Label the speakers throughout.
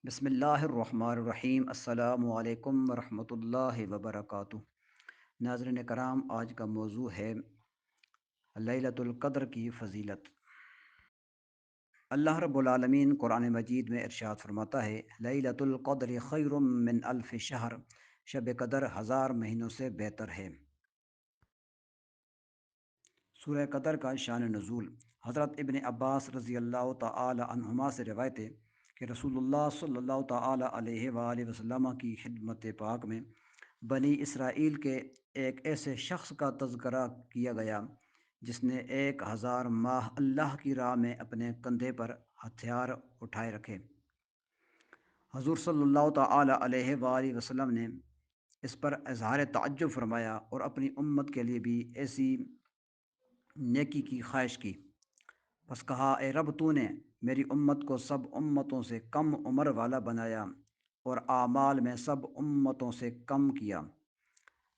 Speaker 1: بسم اللہ الرحمن الرحیم۔ السلام علیکم ورحمۃ اللہ وبرکاتہ۔ ناظرین کرام، آج کا موضوع ہے لیلۃ القدر کی فضیلت۔ اللہ رب العالمین قرآن مجید میں ارشاد فرماتا ہے، لیلۃ القدر خیر من الف شہر، شب قدر ہزار مہینوں سے بہتر ہے۔ سورہ قدر کا شان نزول۔ حضرت ابن عباس رضی اللہ تعالی عنہما سے روایت ہے کہ رسول اللہ صلی اللہ تعالی علیہ وآلہ وسلم کی خدمت پاک میں بنی اسرائیل کے ایک ایسے شخص کا تذکرہ کیا گیا جس نے 1000 ماہ اللہ کی راہ میں اپنے کندھے پر ہتھیار اٹھائے رکھے۔ حضور صلی اللہ تعالی علیہ وآلہ وسلم نے اس پر اظہار تعجب فرمایا اور اپنی امت کے لیے بھی ایسی نیکی کی خواہش کی۔ پس کہا، اے رب، تو نے میری امت کو سب امتوں سے کم عمر والا بنایا اور اعمال میں سب امتوں سے کم کیا۔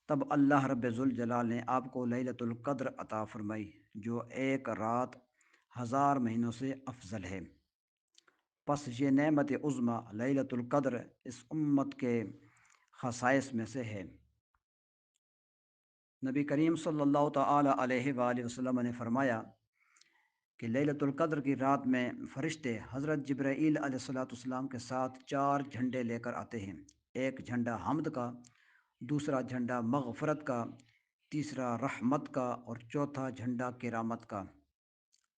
Speaker 1: تب اللہ رب ذوالجلال نے آپ کو لیلۃ القدر عطا فرمائی، جو ایک رات 1000 مہینوں سے افضل ہے۔ پس یہ نعمت عظمیٰ لیلۃ القدر اس امت کے خصائص میں سے ہے۔ نبی کریم صلی اللہ تعالی علیہ وآلہ وسلم نے فرمایا کہ لیلۃ القدر کی رات میں فرشتے حضرت جبرائیل علیہ الصلاۃ والسلام کے ساتھ 4 جھنڈے لے کر آتے ہیں۔ ایک جھنڈا حمد کا، دوسرا جھنڈا مغفرت کا، تیسرا رحمت کا اور چوتھا جھنڈا کرامت کا،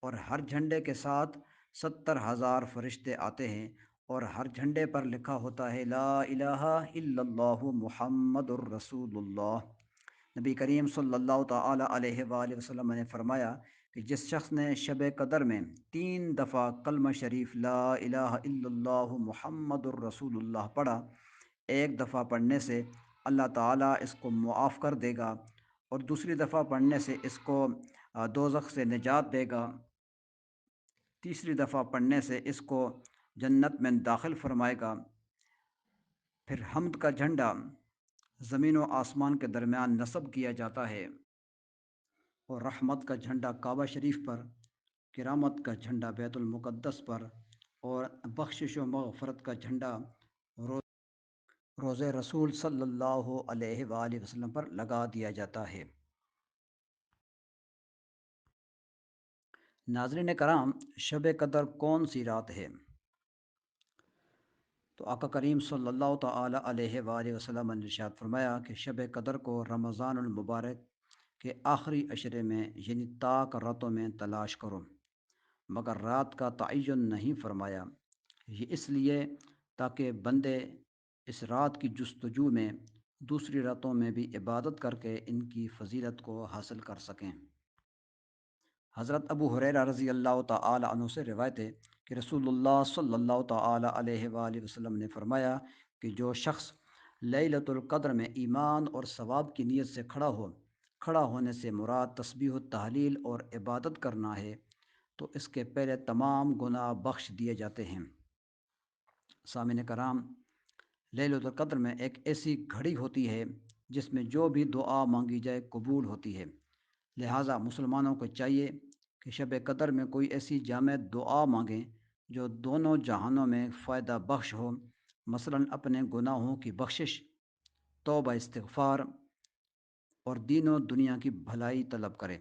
Speaker 1: اور ہر جھنڈے کے ساتھ 70,000 فرشتے آتے ہیں، اور ہر جھنڈے پر لکھا ہوتا ہے، لا الہ الا اللہ محمد الرسول اللہ۔ نبی کریم صلی اللہ تعالی علیہ وآلہ وسلم نے فرمایا کہ جس شخص نے شب قدر میں 3 دفعہ کلمہ شریف لا الہ الا اللہ محمد الرسول اللہ پڑھا، ایک دفعہ پڑھنے سے اللہ تعالیٰ اس کو معاف کر دے گا، اور دوسری دفعہ پڑھنے سے اس کو دوزخ سے نجات دے گا، تیسری دفعہ پڑھنے سے اس کو جنت میں داخل فرمائے گا۔ پھر حمد کا جھنڈا زمین و آسمان کے درمیان نصب کیا جاتا ہے، اور رحمت کا جھنڈا کعبہ شریف پر، کرامت کا جھنڈا بیت المقدس پر، اور بخشش و مغفرت کا جھنڈا روضہ رسول صلی اللہ علیہ وآلہ وسلم پر لگا دیا جاتا ہے۔ ناظرین کرام، شب قدر کون سی رات ہے؟ تو آقا کریم صلی اللہ تعالی علیہ وآلہ وسلم نے ارشاد فرمایا کہ شب قدر کو رمضان المبارک کے آخری عشرے میں، یعنی طاق راتوں میں تلاش کرو، مگر رات کا تعین نہیں فرمایا۔ یہ اس لیے تاکہ بندے اس رات کی جستجو میں دوسری راتوں میں بھی عبادت کر کے ان کی فضیلت کو حاصل کر سکیں۔ حضرت ابو ہریرہ رضی اللہ تعالی عنہ سے روایت ہے کہ رسول اللہ صلی اللہ تعالی علیہ وآلہ وسلم نے فرمایا کہ جو شخص لیلۃ القدر میں ایمان اور ثواب کی نیت سے کھڑا ہونے سے مراد تسبیح و تحلیل اور عبادت کرنا ہے، تو اس کے پہلے تمام گناہ بخش دیے جاتے ہیں۔ سامعین کرام، لیلۃ القدر میں ایک ایسی گھڑی ہوتی ہے جس میں جو بھی دعا مانگی جائے قبول ہوتی ہے، لہٰذا مسلمانوں کو چاہیے کہ شب قدر میں کوئی ایسی جامع دعا مانگیں جو دونوں جہانوں میں فائدہ بخش ہو، مثلاً اپنے گناہوں کی بخشش، توبہ استغفار، اور دین و دنیا کی بھلائی طلب کرے۔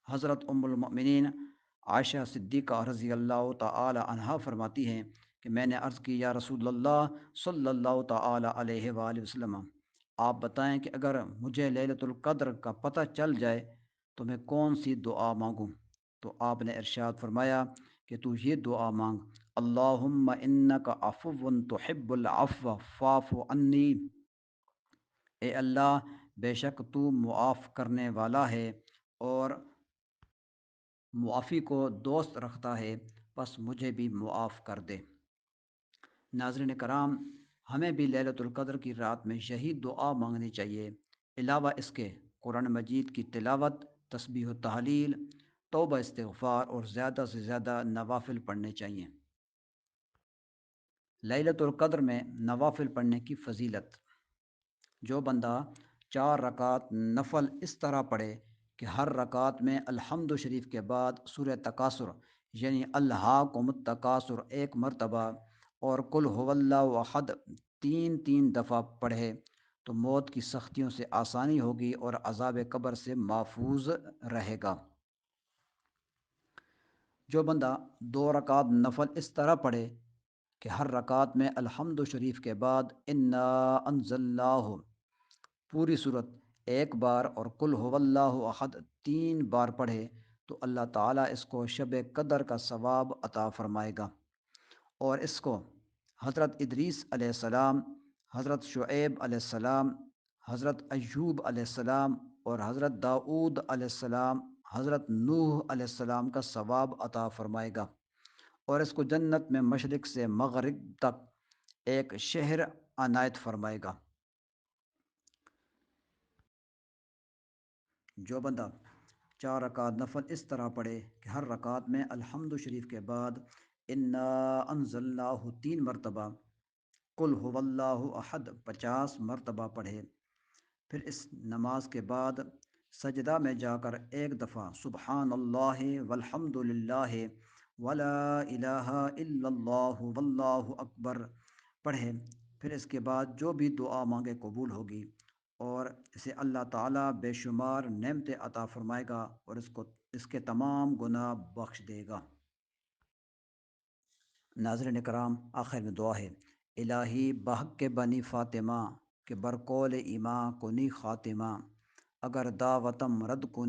Speaker 1: حضرت ام المؤمنین عائشہ صدیقہ رضی اللہ تعالی عنہا فرماتی ہیں کہ میں نے عرض کی، یا رسول اللہ صلی اللہ تعالی علیہ وآلہ وسلم، آپ بتائیں کہ اگر مجھے لیلۃ القدر کا پتہ چل جائے تو میں کون سی دعا مانگوں؟ تو آپ نے ارشاد فرمایا کہ تو یہ دعا مانگ، اللہم انک عفو تحب العفو فاعف عنی، اے اللہ، بے شک تو معاف کرنے والا ہے اور معافی کو دوست رکھتا ہے، پس مجھے بھی معاف کر دے۔ ناظرین کرام، ہمیں بھی لیلۃ القدر کی رات میں یہی دعا مانگنی چاہیے۔ علاوہ اس کے قرآن مجید کی تلاوت، تسبیح و تحلیل، توبہ استغفار اور زیادہ سے زیادہ نوافل پڑھنے چاہیے۔ لیلۃ القدر میں نوافل پڑھنے کی فضیلت۔ جو بندہ 4 رکعت نفل اس طرح پڑھے کہ ہر رکعت میں الحمد شریف کے بعد سورہ تکاثر یعنی الہاکم التکاثر ایک مرتبہ اور قل هو اللہ احد تین تین دفعہ پڑھے تو موت کی سختیوں سے آسانی ہوگی اور عذاب قبر سے محفوظ رہے گا۔ جو بندہ 2 رکعت نفل اس طرح پڑھے کہ ہر رکعت میں الحمد شریف کے بعد انا انزلناہ پوری صورت ایک بار اور قل هو اللہ احد 3 بار پڑھے تو اللہ تعالیٰ اس کو شب قدر کا ثواب عطا فرمائے گا۔ اور اس کو حضرت ادریس علیہ السلام، حضرت شعیب علیہ السلام، حضرت ایوب علیہ السلام اور حضرت داؤد علیہ السلام، حضرت نوح علیہ السلام کا ثواب عطا فرمائے گا، اور اس کو جنت میں مشرق سے مغرب تک ایک شہر عنایت فرمائے گا۔ جو بندہ 4 رکعت نفل اس طرح پڑھے کہ ہر رکعت میں الحمد شریف کے بعد انا انزلناہ 3 مرتبہ، قل هو اللہ احد 50 مرتبہ پڑھے، پھر اس نماز کے بعد سجدہ میں جا کر ایک دفعہ سبحان اللہ والحمد للہ ولا الہ الا اللہ واللہ اکبر پڑھے، پھر اس کے بعد جو بھی دعا مانگے قبول ہوگی، اور اسے اللہ تعالیٰ بے شمار نعمتیں عطا فرمائے گا اور اس کے تمام گناہ بخش دے گا۔ ناظرین کرام، آخر میں دعا ہے: الہی بحق کے بنی فاطمہ کہ برقول ایماں کنی خاتمہ، اگر دعوتم رد کنی